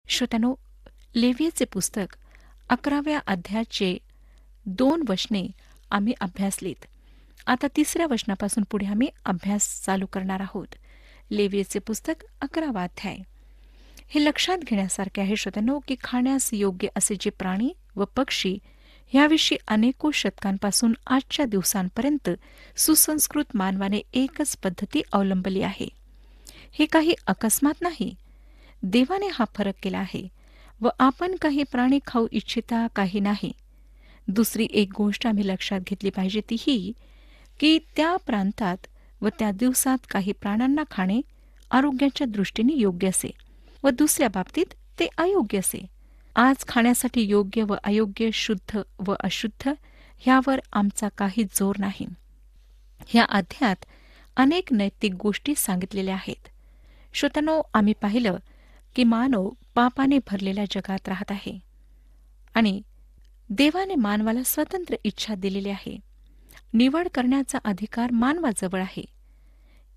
श्रोत्यानो, लेव्हीचे पुस्तक 11व्या अध्यायाचे 2 वचने आम्ही अभ्यासलीत. आता 3ऱ्या वचनापासून पुढे आम्ही अभ्यास चालू करणार आहोत. लेव्हीचे पुस्तक 11वा अध्याय. हे लक्षात घेण्यासारखे आहे श्रोत्यानो, की खाण्यास योग्य असे जे प्राणी व पक्षी ह्याविषयी अनेको शतकांपासून आजच्या दिवसांपर्यंत सुसंस्कृत मानवाने एकच पद्धती अवलंबली आहे. हे काही अकस्मात नाही. देवाने हा फरक केला आहे व आपण काही प्राणी खाऊ इच्छिता काही नाही. दुसरी एक गोष्ट आम्ही लक्षात घेतली पाहिजे ती ही, की त्या प्रांतात व त्या दिवसात काही प्राण्यांना खाणे आरोग्याच्या दृष्टीने योग्य असे व दुसऱ्या बाबतीत ते अयोग्य असे. आज खाण्यासाठी योग्य व अयोग्य, शुद्ध व अशुद्ध ह्यावर आमचा काही जोर नाही. ह्या अध्यायात अनेक नैतिक गोष्टी सांगितलेल्या आहेत. श्रोत्यानो, आम्ही पाहिलं की मानव पापाने भरलेल्या जगात राहत आहे आणि देवाने मानवाला स्वतंत्र इच्छा दिलेली आहे. निवड करण्याचा अधिकार मानवाजवळ आहे.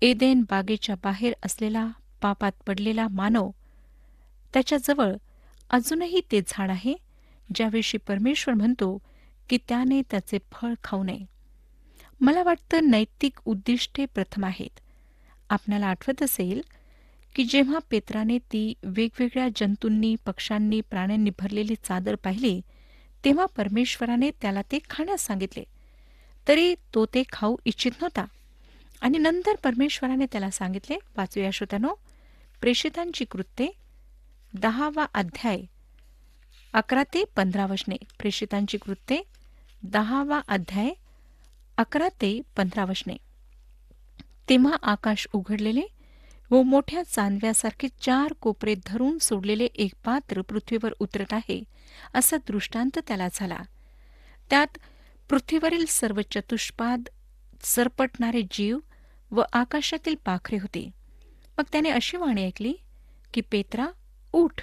एदेन बागेच्या बाहेर असलेला पापात पडलेला मानव, त्याच्याजवळ अजूनही ते झाड आहे ज्याविषयी परमेश्वर म्हणतो की त्याने त्याचे फळ खाऊ नये. मला वाटतं नैतिक उद्दिष्टे प्रथम आहेत. आपल्याला आठवत असेल की जेव्हा पेत्राने ती वेगवेगळ्या जंतूंनी, पक्ष्यांनी, प्राण्यांनी भरलेली चादर पाहिली, तेव्हा परमेश्वराने त्याला ते खाण्यास सांगितले. तरी तो ते खाऊ इच्छित नव्हता. आणि नंतर परमेश्वराने त्याला सांगितले. वाचूया श्रोत्यानो, प्रेषितांची कृत्ये 10वा अध्याय 11 ते 15 वचने. प्रेषितांची कृत्ये 10वा अध्याय 11 ते 15 वचने. तेव्हा आकाश उघडलेले व मोठ्या चांदव्यासारखे 4 कोपरे धरून सोडलेले एक पात्र पृथ्वीवर उतरत आहे असा दृष्टांत त्याला झाला. त्यात पृथ्वीवरील सर्व चतुष्पाद, सरपटणारे जीव व आकाशातील पाखरे होते. मग त्याने अशी वाणी ऐकली की, पेत्रा, उठ,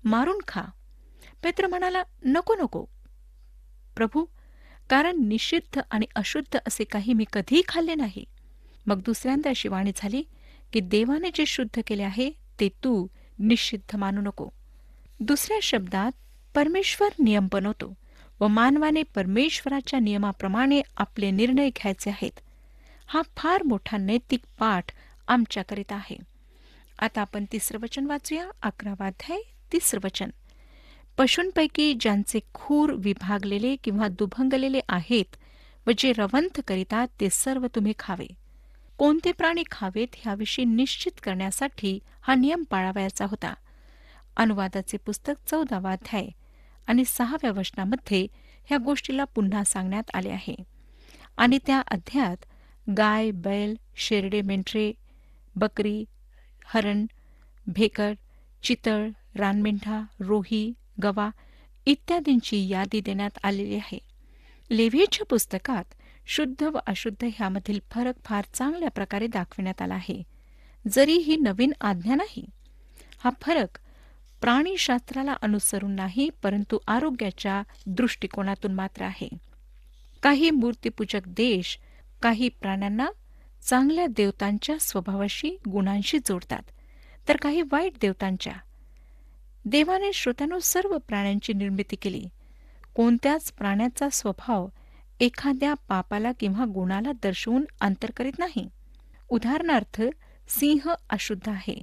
मारून खा. पेत्र म्हणाला, नको नको प्रभू, कारण निषिद्ध आणि अशुद्ध असे काही मी कधीही खाल्ले नाही. मग दुसऱ्यांदा अशी वाणी झाली की, देवाने जे शुद्ध केले आहे ते तू निषिद्ध मानू नको. दुसऱ्या शब्दात, परमेश्वर नियम बनवतो व मानवाने परमेश्वराच्या नियमाप्रमाणे आपले निर्णय घ्यायचे आहेत. हा फार मोठा नैतिक पाठ आमच्याकरिता आहे. आता आपण 3रं वचन वाचूया. 11वा अध्याय 3रं वचन. पशूंपैकी ज्यांचे खूर विभागलेले किंवा दुभंगलेले आहेत व जे रवंथ करीतात ते सर्व तुम्ही खावे. कोणते प्राणी खावेत ह्याविषयी निश्चित करण्यासाठी हा नियम पाळावयाचा होता. अनुवादाचे पुस्तक 14वा अध्याय आणि 6व्या वचनामध्ये ह्या गोष्टीला पुन्हा सांगण्यात आले आहे. आणि त्या अध्यायात गाय, बैल, शेरडे, मेंढरे, बकरी, हरण, भेकड, चितळ, रानमेंढा, रोही, गवा इत्यादींची यादी देण्यात आलेली आहे. लेव्हीच्या पुस्तकात शुद्ध व अशुद्ध ह्यामधील फरक फार चांगल्या प्रकारे दाखविण्यात आला आहे, जरी ही नवीन आज्ञा नाही. हा फरक प्राणीशास्त्राला अनुसरून नाही, परंतु आरोग्याच्या दृष्टिकोनातून मात्र आहे. काही मूर्तीपूजक देश काही प्राण्यांना चांगल्या देवतांच्या स्वभावाशी, गुणांशी जोडतात, तर काही वाईट देवतांच्या. देवाने श्रोत्यानो सर्व प्राण्यांची निर्मिती केली. कोणत्याच प्राण्याचा स्वभाव एखाद्या पापाला किंवा गुणाला दर्शवून अंतर करीत नाही. उदाहरणार्थ, सिंह अशुद्ध आहे,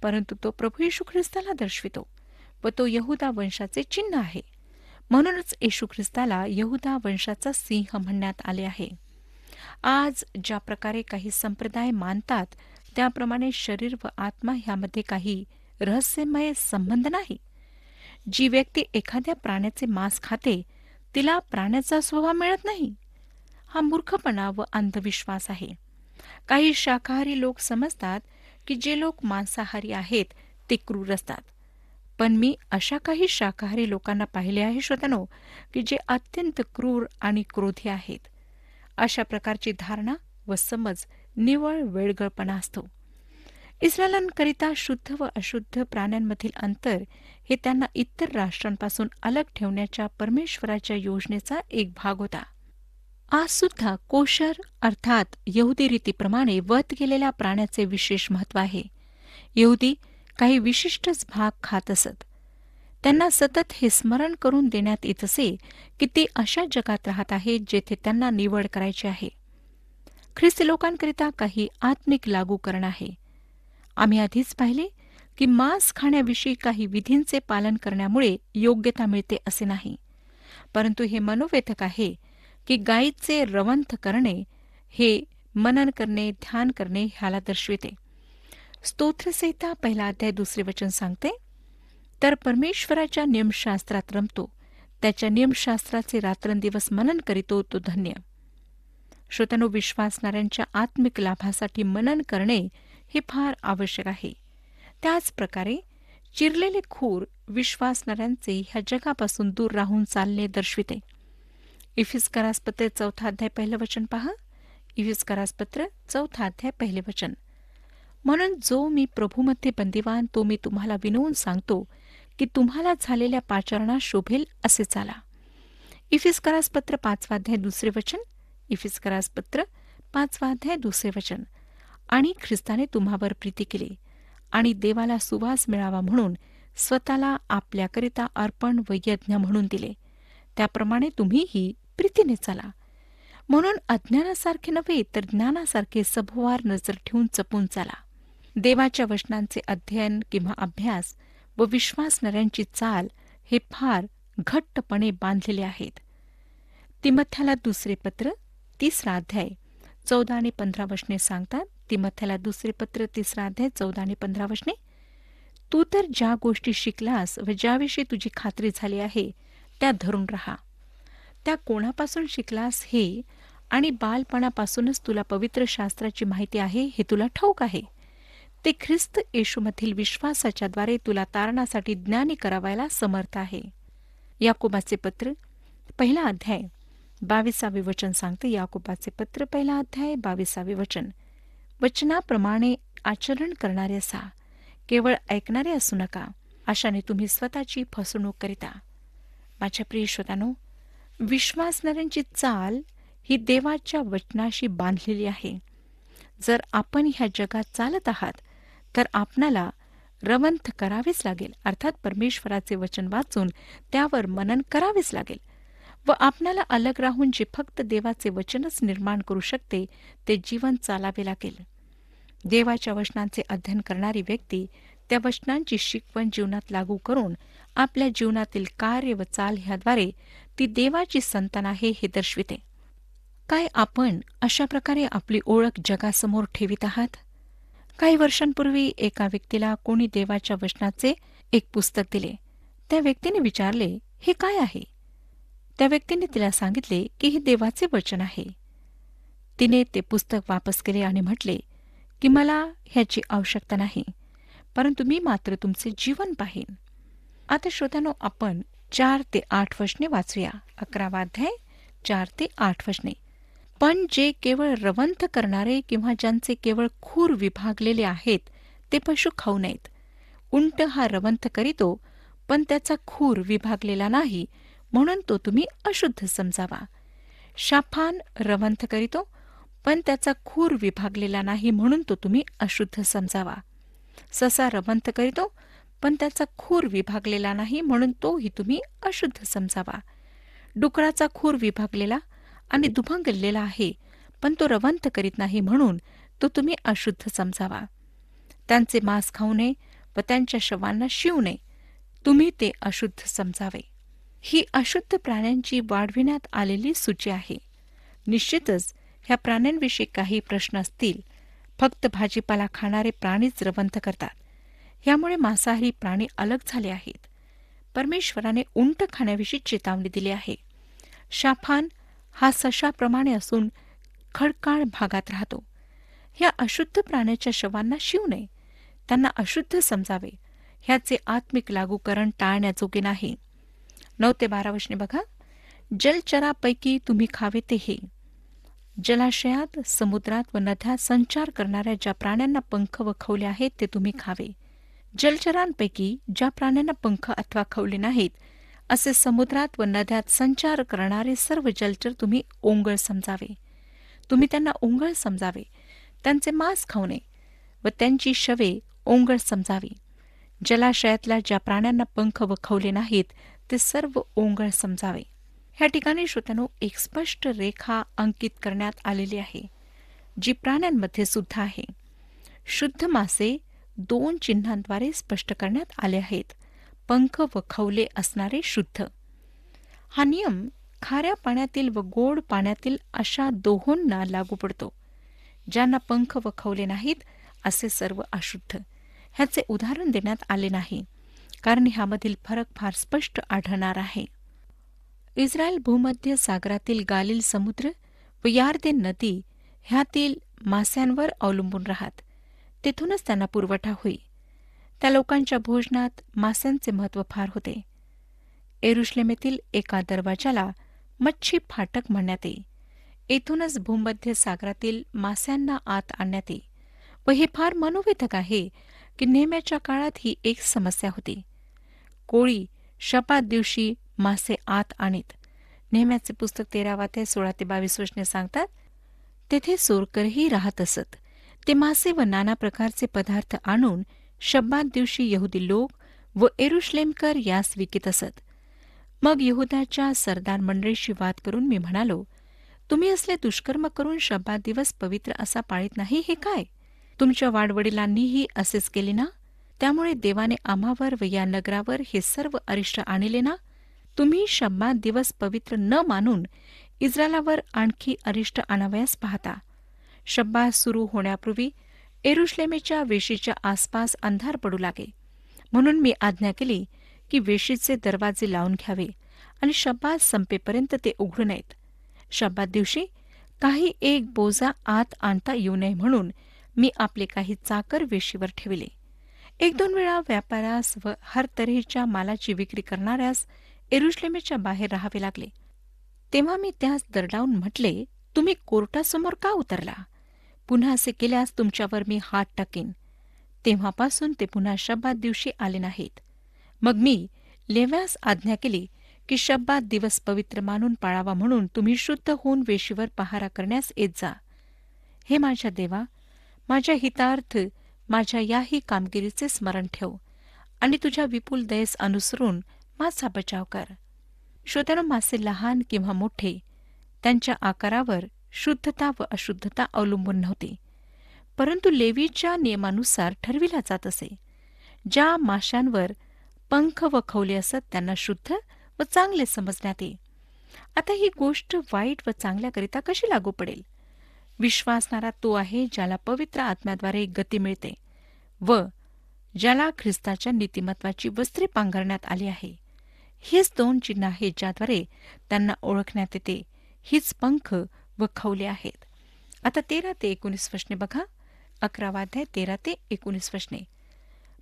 परंतु तो प्रभू येशू ख्रिस्ताला दर्शवितो व तो यहुदा वंशाचे चिन्ह आहे. म्हणूनच येशू ख्रिस्ताला यहुदा वंशाचा सिंह म्हणण्यात आले आहे. आज ज्या प्रकारे काही संप्रदाय मानतात, त्याप्रमाणे शरीर व आत्मा ह्यामध्ये काही रहस्यमय संबंध नाही. जी व्यक्ती एखाद्या प्राण्याचे मांस खाते, तिला प्राण्याचा स्वभाव मिळत नाही. हा मूर्खपणा व अंधविश्वास आहे. काही शाकाहारी लोक समजतात की जे लोक मांसाहारी आहेत ते क्रूर असतात. पण मी अशा काही शाकाहारी लोकांना पाहिले आहे श्रोत्यानो, की जे अत्यंत क्रूर आणि क्रोधी आहेत. अशा प्रकारची धारणा व समज निव्वळ वेडगळपणा असतो. इस्रायलांकरिता शुद्ध व अशुद्ध प्राण्यांमधील अंतर हे त्यांना इतर राष्ट्रांपासून अलग ठेवण्याच्या परमेश्वराच्या योजनेचा एक भाग होता. आज सुद्धा कोशर अर्थात यहुदी रीतीप्रमाणे वध केलेल्या प्राण्याचे विशेष महत्त्व आहे. यहुदी काही विशिष्टच भाग खात असत. त्यांना सतत हे स्मरण करून देण्यात येत असे की ते अशा जगात राहत आहेत जेथे त्यांना निवड करायची आहे. ख्रिस्ती लोकांकरिता काही आत्मिक लागूकरण आहे. आम्ही आधीच पाहिले की मांस खाण्याविषयी काही विधींचे पालन करण्यामुळे योग्यता मिळते असे नाही, परंतु हे मनोवेधक आहे की गायीचे रवंथ करणे हे मनन करणे, ध्यान करणे ह्याला दर्शविते. स्तोत्रसंहिता 1 2 वचन सांगते, तर परमेश्वराच्या नियमशास्त्रात रमतो, त्याच्या नियमशास्त्राचे रात्रंदिवस मनन करीतो तो धन्य. श्रोत्यानो, विश्वासणाऱ्यांच्या आत्मिक लाभासाठी मनन करणे हे फार आवश्यक आहे. त्याच प्रकारे चिरलेले खूर विश्वासणाऱ्यांचे ह्या जगापासून दूर राहून चालणे दर्शविते. इफिसकरासपत्र 4 पहिलं वचन पहा. इफिसकरासपत्र 4 पहिले वचन. म्हणून जो मी प्रभूमध्ये बंदिवान तो मी तुम्हाला विनवून सांगतो की तुम्हाला झालेल्या पाचारणास शोभेल असे चाला. इफिसकरासपत्र 5 वचन. इफिसकरासपत्र 5 वचन. आणि ख्रिस्ताने तुम्हावर प्रीती केली आणि देवाला सुवास मिळावा म्हणून स्वतःला आपल्याकरिता अर्पण व यज्ञ म्हणून दिले, त्याप्रमाणे तुम्हीही प्रीतीने चाला. म्हणून अज्ञानासारखे नव्हे तर ज्ञानासारखे सभोवार नजर ठेवून जपून चाला. देवाच्या वचनांचे अध्ययन किंवा अभ्यास व विश्वासणाऱ्यांची चाल हे फार घट्टपणे बांधलेले आहेत. तिमथ्याला दुसरे पत्र 3 14 आणि 15 वचने सांगतात. तिमथ्याला दुसरे पत्र 3 14 आणि 15 वचने. तू तर ज्या गोष्टी शिकलास व ज्याविषयी तुझी खात्री झाली आहे त्या धरून राहा. त्या कोणापासून शिकलास हे आणि बालपणापासूनच तुला पवित्र शास्त्राची माहिती आहे हे तुला ठाऊक आहे. ते ख्रिस्त येशूमधील विश्वासाच्याद्वारे तुला तारणासाठी ज्ञानी करावायला समर्थ आहे. याकोबाचे पत्र 1 22 वचन सांगते. याकोबाचे पत्र 1 22 वचन. वचनाप्रमाणे आचरण करणारे असा, केवळ ऐकणारे असू नका, अशाने तुम्ही स्वतःची फसवणूक करिता. माझ्या प्रिय श्रोत्यानो, विश्वासणाऱ्यांची चाल ही देवाच्या वचनाशी बांधलेली आहे. जर आपण ह्या जगात चालत आहात तर आपणाला रवंथ करावेच लागेल, अर्थात परमेश्वराचे वचन वाचून त्यावर मनन करावेच लागेल व आपणाला अलग राहून जे फक्त देवाचे वचनच निर्माण करू शकते ते जीवन चालावे लागेल. देवाच्या वचनांचे अध्ययन करणारी व्यक्ती त्या वचनांची शिकवण जीवनात लागू करून आपल्या जीवनातील कार्य व चाल ह्याद्वारे ती देवाची संतान आहे हे दर्शविते. काय आपण अशा प्रकारे आपली ओळख जगासमोर ठेवित आहात? काही वर्षांपूर्वी एका व्यक्तीला कोणी देवाच्या वचनाचे एक पुस्तक दिले. त्या व्यक्तीने विचारले, हे काय आहे? त्या व्यक्तीने तिला सांगितले की हे देवाचे वचन आहे. तिने ते पुस्तक वापस केले आणि म्हटले की मला ह्याची आवश्यकता नाही, परंतु मी मात्र तुमचे जीवन पाहीन. आता श्रोत्यानो, आपण 4 ते 8 वचने वाचूया. 11 अध्याय 4 ते 8 वचने. पण जे केवळ रवंथ करणारे किंवा ज्यांचे केवळ खूर विभागलेले आहेत ते पशु खाऊ नयेत. उंट हा रवंथ करीतो पण त्याचा खूर विभागलेला नाही, म्हणून तो तुम्ही अशुद्ध समजावा. शाफान रवंथ करीतो पण त्याचा खूर विभागलेला नाही, म्हणून तो तुम्ही अशुद्ध समजावा. ससा रवंथ करीतो पण त्याचा खूर विभागलेला नाही, म्हणून तोही तुम्ही अशुद्ध समजावा. डुकराचा खूर विभागलेला आणि दुभंगलेला आहे, पण तो रवंथ करीत नाही, म्हणून तो तुम्ही अशुद्ध समजावा. त्यांचे मांस खाऊ नये व त्यांच्या शवांना शिवू नये, तुम्ही ते अशुद्ध समजावे. ही अशुद्ध प्राण्यांची वाढविण्यात आलेली सूची आहे. निश्चितच ह्या प्राण्यांविषयी काही प्रश्न असतील. फक्त भाजीपाला खाणारे प्राणीच रवंथ करतात. यामुळे मांसाहारी प्राणी अलग झाले आहेत. परमेश्वराने उंट खाण्याविषयी चेतावणी दिली आहे. शाफान हा सशाप्रमाणे असून खडकाळ भागात राहतो. ह्या अशुद्ध प्राण्याच्या शवांना शिवू नये, त्यांना अशुद्ध समजावे. ह्याचे आत्मिक लागूकरण टाळण्याजोगे नाही. 9 ते 12 वचने बघा. जलचरापैकी तुम्ही खावे ते हे. जलाशयात, समुद्रात व नद्यात संचार करणाऱ्या ज्या प्राण्यांना पंख व खवले आहेत ते तुम्ही खावे. जलचरांपैकी ज्या प्राण्यांना पंख अथवा खवले नाहीत असे समुद्रात व नद्यात संचार करणारे सर्व जलचर तुम्ही ओंगळ समजावे. तुम्ही त्यांना ओंगळ समजावे. त्यांचे मांस खाऊ नये व त्यांची शवे ओंगळ समजावी. जलाशयातल्या ज्या प्राण्यांना पंख व खवले नाहीत ते सर्व ओंगळ समजावे. ह्या ठिकाणी श्रोत्यानो एक स्पष्ट रेखा अंकित करण्यात आलेली आहे, जी प्राण्यांमध्ये सुद्धा आहे. शुद्ध मासे 2 चिन्हांद्वारे स्पष्ट करण्यात आले आहेत. पंख व खवले असणारे शुद्ध. हा नियम खाऱ्या पाण्यातील व गोड पाण्यातील अशा दोहोंना लागू पडतो. ज्यांना पंख व खवले नाहीत असे सर्व अशुद्ध. ह्याचे उदाहरण देण्यात आले नाही, कारण ह्यामधील फरक फार स्पष्ट आढळणार आहे. इस्रायल भूमध्य सागरातील गालिल समुद्र व यार्देन नदी ह्यातील मास्यांवर अवलंबून राहत. तेथूनच त्यांना पुरवठा होई. त्या लोकांच्या भोजनात मास्यांचे महत्त्व फार होते. येरुशलेमेतील एका दरवाजाला मच्छी फाटक म्हणण्यात येई. येथूनच भूमध्य सागरातील मास्यांना आत आणण्यात येई. व हे फार मनोवेधक आहे की नेहमीच्या काळात ही एक समस्या होती. कोळी शपात दिवशी मासे आत आणीत. नेहम्याचे पुस्तक 13 ते 22 सांगतात, तेथे सोरकरही राहत असत. ते मासे व नाना प्रकारचे पदार्थ आणून शब्बात दिवशी यहुदी लोक व येरुशलेमकर यास विकीत असत. मग यहुदाच्या सरदार मंडळीशी वाद करून मी म्हणालो, तुम्ही असले दुष्कर्म करून शब्बात दिवस पवित्र असा पाळीत नाही हे काय? तुमच्या वाडवडिलांनीही असेच केले ना? त्यामुळे देवाने आम्हावर व या नगरावर हे सर्व अरिष्ट आणले ना? तुम्ही शब्बात दिवस पवित्र न मानून इस्रायलावर आणखी अरिष्ट आणावयास पाहता. शब्बात सुरू होण्यापूर्वी येरुशलेमेच्या वेशीच्या आसपास अंधार पडू लागे. म्हणून मी आज्ञा केली की वेशीचे दरवाजे लावून घ्यावे आणि शब्बात संपेपर्यंत ते उघडू नयेत. शब्बात दिवशी काही एक बोजा आत आणता येऊ नये म्हणून मी आपले काही चाकर वेशीवर ठेवले. 1-2 वेळा व्यापाऱ्यास व हर तऱ्हेच्या मालाची विक्री करणाऱ्यास येरुशलेमेच्या बाहेर राहावे लागले. तेव्हा मी त्यास दरडावून म्हटले, तुम्ही कोर्टासमोर का उतरला? पुन्हा असे केल्यास तुमच्यावर मी हात टाकेन. तेव्हापासून ते पुन्हा शब्बात दिवशी आले नाहीत. मग मी लेव्यास आज्ञा केली की शब्बात दिवस पवित्र मानून पाळावा म्हणून तुम्ही शुद्ध होऊन वेशीवर पहारा करण्यास येत जा. हे माझ्या देवा, माझ्या हितार्थ माझ्या याही कामगिरीचे स्मरण ठेव आणि तुझ्या विपुल दयेस अनुसरून माझा बचाव कर. श्रोत्यानो, मासे लहान किंवा मोठे त्यांच्या आकारावर शुद्धता व अशुद्धता अवलंबून नव्हती, परंतु लेवीच्या नियमानुसार ठरविला जात असे. ज्या माशांवर पंख व खवले असत त्यांना शुद्ध व चांगले समजण्यात येई. आता ही गोष्ट वाईट व चांगल्याकरिता कशी लागू पडेल? विश्वासणारा तो आहे ज्याला पवित्र आत्म्याद्वारे गती मिळते व ज्याला ख्रिस्ताच्या नीतिमत्वाची वस्त्रे पांघरण्यात आली आहे. हेच 2 चिन्ह आहेत ज्याद्वारे त्यांना ओळखण्यात येते. हीच पंख व खवले आहेत. आता 13 ते 19 वचने बघा. 11वा अध्याय 13 ते 19 वचने.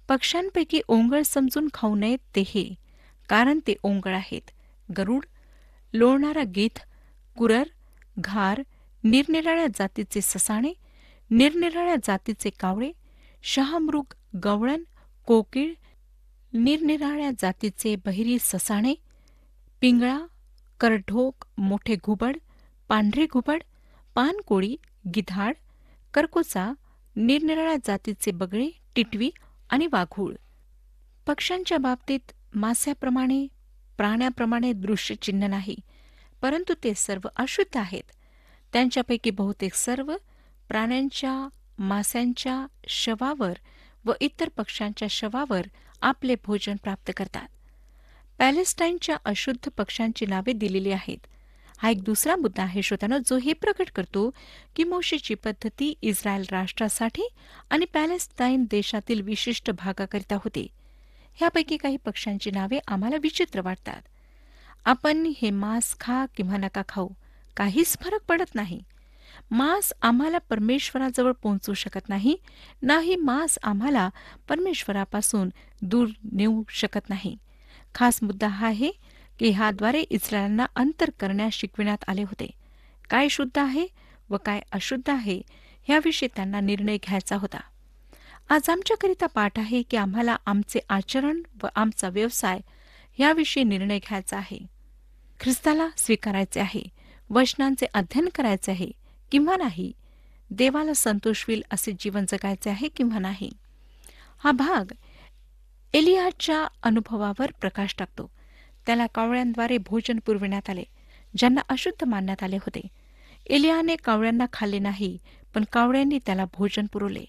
पक्ष्यांपैकी ओंगळ समजून खाऊ नयेत ते हे, कारण ते ओंगळ आहेत. गरुड, लोळणारा गीध, कुरर, घार, निरनिराळ्या जातीचे ससाणे, निरनिराळ्या जातीचे कावळे, शहामृग, गवळण, कोकिळ, निरनिराळ्या जातीचे बहिरी ससाणे, पिंगळा, करढोक, मोठे घुबड, पांढरे घुबड, पानकोळी, गिधाड, करकोचा, निरनिराळ्या जातीचे बगळे, टिटवी आणि वाघूळ. पक्ष्यांच्या बाबतीत मास्याप्रमाणे, प्राण्याप्रमाणे दृश्य चिन्ह नाही, परंतु ते सर्व अशुद्ध आहेत. त्यांच्यापैकी बहुतेक सर्व प्राण्यांच्या, मास्यांच्या शवावर व इतर पक्ष्यांच्या शवावर आपले भोजन प्राप्त करतात. पॅलेस्टाईनच्या अशुद्ध पक्ष्यांची नावे दिलेली आहेत. हा एक दुसरा मुद्दा आहे श्रोत्यानो, जो हे प्रकट करतो की मोशेची पद्धती इस्रायल राष्ट्रासाठी आणि पॅलेस्टाईन देशातील विशिष्ट भागाकरिता होते. ह्यापैकी काही पक्ष्यांची नावे आम्हाला विचित्र वाटतात. आपण हे मांस खा किंवा नका खाऊ, काहीच फरक पडत नाही. मांस आम्हाला परमेश्वराजवळ पोहोचू शकत नाही, नाही मांस आम्हाला परमेश्वरापासून दूर नेऊ शकत नाही. खास मुद्दा हा आहे की ह्याद्वारे इस्रायलांना अंतर करण्यास शिकविण्यात आले होते. काय शुद्ध आहे व काय अशुद्ध आहे ह्याविषयी त्यांना निर्णय घ्यायचा होता. आज आमच्याकरिता पाठ आहे की आम्हाला आमचे आचरण व आमचा व्यवसाय ह्याविषयी निर्णय घ्यायचा आहे. ख्रिस्ताला स्वीकारायचे आहे, वचनांचे अध्ययन करायचे आहे किंवा नाही, देवाला संतोष होईल असे जीवन जगायचे आहे किंवा नाही. हा भाग एलियाच्या अनुभवावर प्रकाश टाकतो. त्याला कावळ्यांद्वारे भोजन पुरविण्यात आले, ज्यांना अशुद्ध मानण्यात आले होते. एलियाने कावळ्यांना खाल्ले नाही, पण कावळ्यांनी त्याला भोजन पुरवले.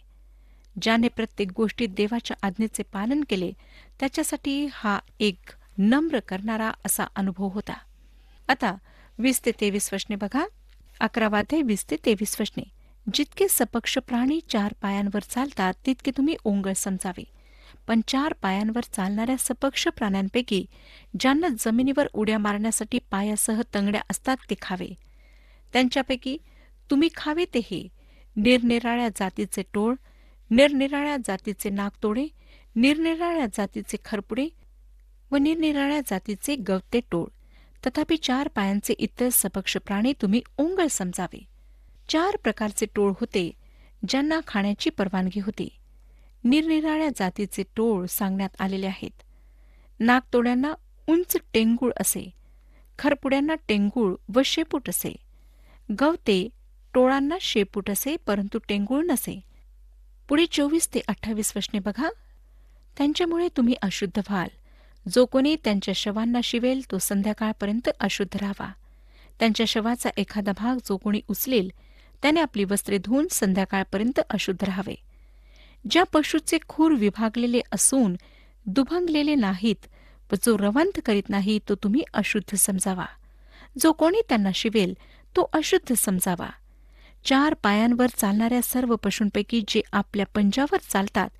ज्याने प्रत्येक गोष्टीत देवाच्या आज्ञेचे पालन केले, त्याच्यासाठी हा एक नम्र करणारा असा अनुभव होता. आता 20 ते 23 वचने बघा. 11 अध्याय 20 ते 23 वचने. जितके सपक्ष प्राणी 4 पायांवर चालतात, तितके तुम्ही ओंगळ समजावे. पण 4 पायांवर चालणाऱ्या सपक्ष प्राण्यांपैकी ज्यांना जमिनीवर उड्या मारण्यासाठी पायासह तंगड्या असतात ते खावे. त्यांच्यापैकी तुम्ही खावे ते हे: निरनिराळ्या जातीचे टोळ, निरनिराळ्या जातीचे नागतोडे, निरनिराळ्या जातीचे खरपुडे व निरनिराळ्या जातीचे गवते टोळ. तथापि 4 पायांचे इतर सपक्ष प्राणी तुम्ही ओंगळ समजावे. 4 प्रकारचे टोळ होते ज्यांना खाण्याची परवानगी होती. निरनिराळ्या जातीचे टोळ सांगण्यात आलेले आहेत. नागतोड्यांना उंच टेंगुळ असे, खरपुड्यांना टेंगुळ व शेपूट असे. गवते टोळांना शेपूट असे, परंतु टेंगुळ नसे. पुढे 24 ते 28 वचने बघा. त्यांच्यामुळे तुम्ही अशुद्ध व्हाल. जो कोणी त्यांच्या शवांना शिवेल तो संध्याकाळपर्यंत अशुद्ध राहावा. त्यांच्या शवाचा एखादा भाग जो कोणी उचलेल त्याने आपली वस्त्रे धुवून संध्याकाळपर्यंत अशुद्ध राहावे. ज्या पशूचे खूर विभागलेले असून दुभंगलेले नाहीत व जो रवंथ करीत नाही तो तुम्ही अशुद्ध समजावा. जो कोणी त्यांना शिवेल तो अशुद्ध समजावा. 4 पायांवर चालणाऱ्या सर्व पशूंपैकी जे आपल्या पंजावर चालतात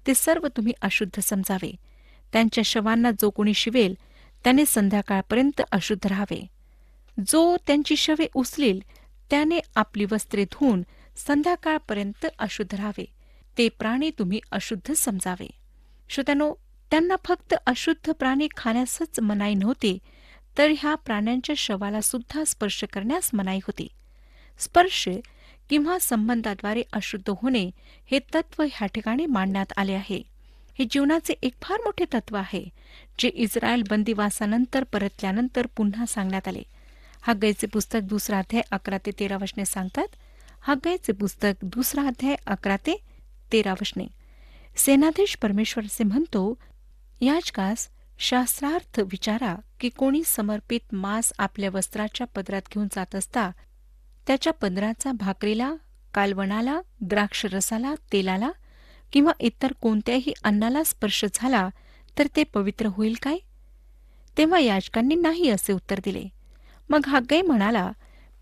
ते सर्व तुम्ही अशुद्ध समजावे. त्यांच्या शवांना जो कोणी शिवेल त्याने संध्याकाळपर्यंत अशुद्ध राहावे. जो त्यांची शवे उचलेल त्याने आपली वस्त्रे धुवून संध्याकाळपर्यंत अशुद्ध राहावे. ते प्राणी तुम्ही अशुद्ध समजावे. श्रोत्यानो, त्यांना फक्त अशुद्ध प्राणी खाण्यासच मनाई नव्हती, तर ह्या प्राण्यांच्या शवाला सुद्धा स्पर्श करण्यास मनाई होती. स्पर्श किंवा संबंधाद्वारे अशुद्ध होणे हे तत्व ह्या ठिकाणी मांडण्यात आले आहे. हे जीवनाचे एक फार मोठे तत्व आहे, जे इस्रायल बंदिवासानंतर परतल्यानंतर पुन्हा सांगण्यात आले. हग्गाईचे पुस्तक 2 अध्याय 11 ते 13 वचने सांगतात. हग्गाईचे पुस्तक 2 अध्याय 11 ते 13 वचने. सेनाधीश परमेश्वर असे म्हणतो, याजकास शास्त्रार्थ विचारा की कोणी समर्पित मांस आपल्या वस्त्राच्या पदरात घेऊन जात असता त्याच्या पदराचा भाकरीला, कालवणाला, द्राक्षरसाला, तेलाला किंवा इतर कोणत्याही अन्नाला स्पर्श झाला तर ते पवित्र होईल काय? तेव्हा याजकांनी नाही असे उत्तर दिले. मग हग्गाई म्हणाला,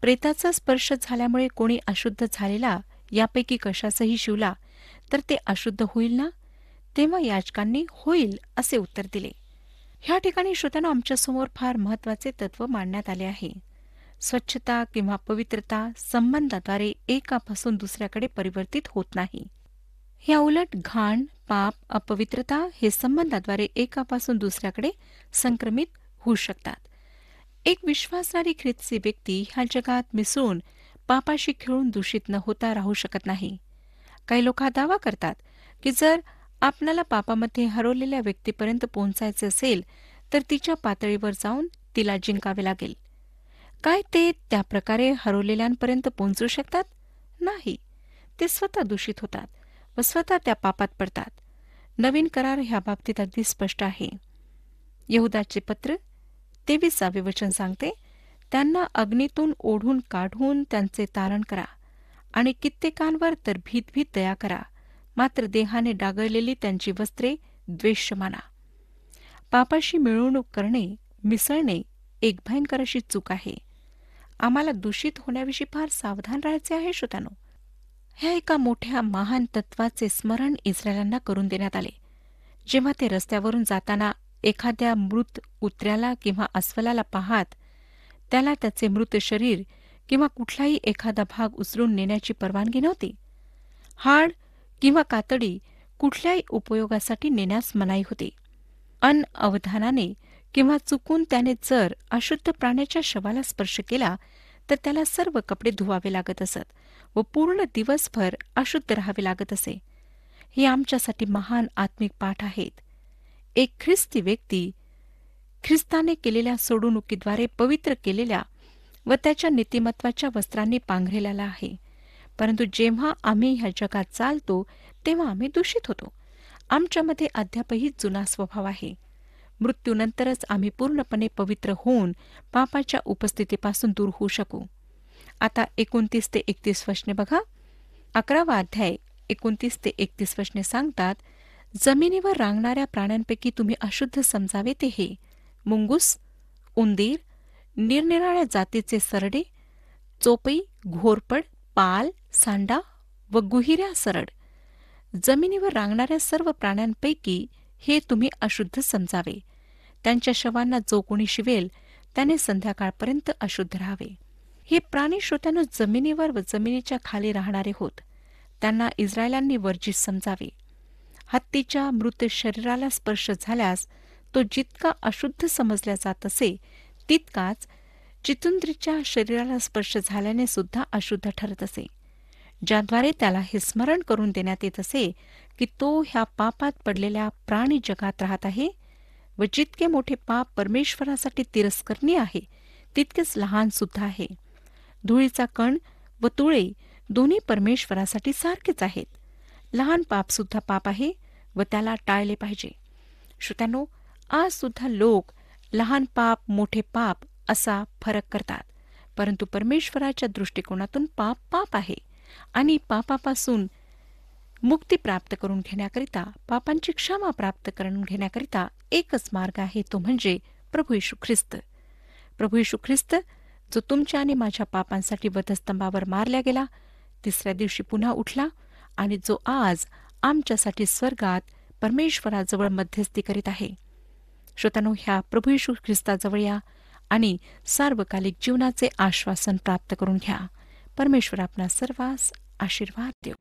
प्रेताचा स्पर्श झाल्यामुळे कोणी अशुद्ध झालेला यापैकी कशासही शिवला तर ते अशुद्ध होईल ना? तेव्हा याजकांनी होईल असे उत्तर दिले. ह्या ठिकाणी श्रोत्यांनो, आमच्यासमोर फार महत्वाचे तत्व मांडण्यात आले आहे. स्वच्छता किंवा पवित्रता संबंधाद्वारे एकापासून दुसऱ्याकडे परिवर्तित होत नाही. ह्या उलट घाण, पाप, अपवित्रता हे संबंधाद्वारे एकापासून दुसऱ्याकडे संक्रमित होऊ शकतात. एक विश्वासणारी ख्रिस्ती व्यक्ती ह्या जगात मिसळून पापाशी खेळून दूषित न होता राहू शकत नाही. काही लोक हा दावा करतात की जर आपणाला पापामध्ये हरवलेल्या व्यक्तीपर्यंत पोहोचायचे असेल तर तिच्या पातळीवर जाऊन तिला जिंकावे लागेल. काय ते त्या प्रकारे हरवलेल्यांपर्यंत पोहोचू शकतात? नाही. ते स्वतः दूषित होतात व स्वतः त्या पापात पडतात. नवीन करार ह्या बाबतीत अगदी स्पष्ट आहे. यहुदाचे पत्र 23 वचन सांगते, त्यांना अग्नीतून ओढून काढून त्यांचे तारण करा आणि कित्येकांवर तर भीत दया करा, मात्र देहाने डागळलेली त्यांची वस्त्रे द्वेष माना. पापाशी मिळवणूक करणे, मिसळणे एक भयंकर अशी चूक आहे. आम्हाला दूषित होण्याविषयी फार सावधान राहायचे आहे श्रोत्यानो. ह्या एका मोठ्या महान तत्वाचे स्मरण इस्रायलांना करून देण्यात आले. जेव्हा ते रस्त्यावरून जाताना एखाद्या मृत कुत्र्याला किंवा अस्वलाला पाहात, त्याला त्याचे मृत शरीर किंवा कुठलाही एखादा भाग उचलून नेण्याची परवानगी नव्हती. हाड किंवा कातडी कुठल्याही उपयोगासाठी नेण्यास मनाई होती. अनअवधानाने किंवा चुकून त्याने जर अशुद्ध प्राण्याच्या शवाला स्पर्श केला तर त्याला सर्व कपडे धुवावे लागत असत व पूर्ण दिवसभर अशुद्ध राहावे लागत असे. हे आमच्यासाठी महान आत्मिक पाठ आहेत. एक ख्रिस्ती व्यक्ती ख्रिस्ताने केलेल्या सोडवणुकीद्वारे पवित्र केलेल्या व त्याच्या नीतिमत्वाच्या वस्त्रांनी पांघरेलेला आहे. परंतु जेव्हा आम्ही ह्या जगात चालतो तेव्हा आम्ही दूषित होतो. आमच्यामध्ये अद्यापही जुना स्वभाव आहे. मृत्यूनंतरच आम्ही पूर्णपणे पवित्र होऊन पापाच्या उपस्थितीपासून दूर होऊ शकू. आता 29 ते 31 वचने बघा. 11वा अध्याय 29 ते 31 वचने सांगतात, जमिनीवर रांगणाऱ्या प्राण्यांपैकी तुम्ही अशुद्ध समजावे ते हे: मुंगूस, उंदीर, निरनिराळ्या जातीचे सरडे, चोपई, घोरपड, पाल, सांडा व गुहिऱ्या सरड. जमिनीवर रांगणाऱ्या सर्व प्राण्यांपैकी हे तुम्ही अशुद्ध समजावे. त्यांच्या शवांना जो कोणी शिवेल त्याने संध्याकाळपर्यंत अशुद्ध राहावे. हे प्राणी श्रोत्यानो जमिनीवर व जमिनीच्या खाली राहणारे होत. त्यांना इस्रायलांनी वर्जित समजावे. हत्तीच्या मृत शरीराला स्पर्श झाल्यास तो जितका अशुद्ध समजला जात असे, तितकाच चितुंद्रीच्या शरीराला स्पर्श झाल्याने सुद्धा अशुद्ध ठरत असे, ज्याद्वारे त्याला हे स्मरण करून देण्यात येत असे की तो ह्या पापात पडलेल्या प्राणी जगात राहत आहे व जितके मोठे पाप परमेश्वरासाठी तिरस्करणीय आहे तितकेच लहान सुद्धा आहे. धुळीचा कण व तुळे दोन्ही परमेश्वरासाठी सारखेच आहेत. लहान पाप सुद्धा पाप आहे व त्याला टाळले पाहिजे. श्रोत्यांनो, आज सुद्धा लोक लहान पाप मोठे पाप असा फरक करतात, परंतु परमेश्वराच्या दृष्टिकोनातून पाप पाप आहे आणि पापापासून मुक्ती प्राप्त करून घेण्याकरिता, पापांची क्षमा प्राप्त करून घेण्याकरिता एकच मार्ग आहे, तो म्हणजे प्रभू येशू ख्रिस्त. प्रभू येशू ख्रिस्त जो तुमच्या आणि माझ्या पापांसाठी वधस्तंभावर मारला गेला, तिसऱ्या दिवशी पुन्हा उठला आणि जो आज आमच्यासाठी स्वर्गात परमेश्वराजवळ मध्यस्थी करीत आहे. श्रोत्यानो, ह्या प्रभू येशू ख्रिस्ताजवळ या आणि सार्वकालिक जीवनाचे आश्वासन प्राप्त करून घ्या. परमेश्वर आपणा सर्वांस आशीर्वाद देव.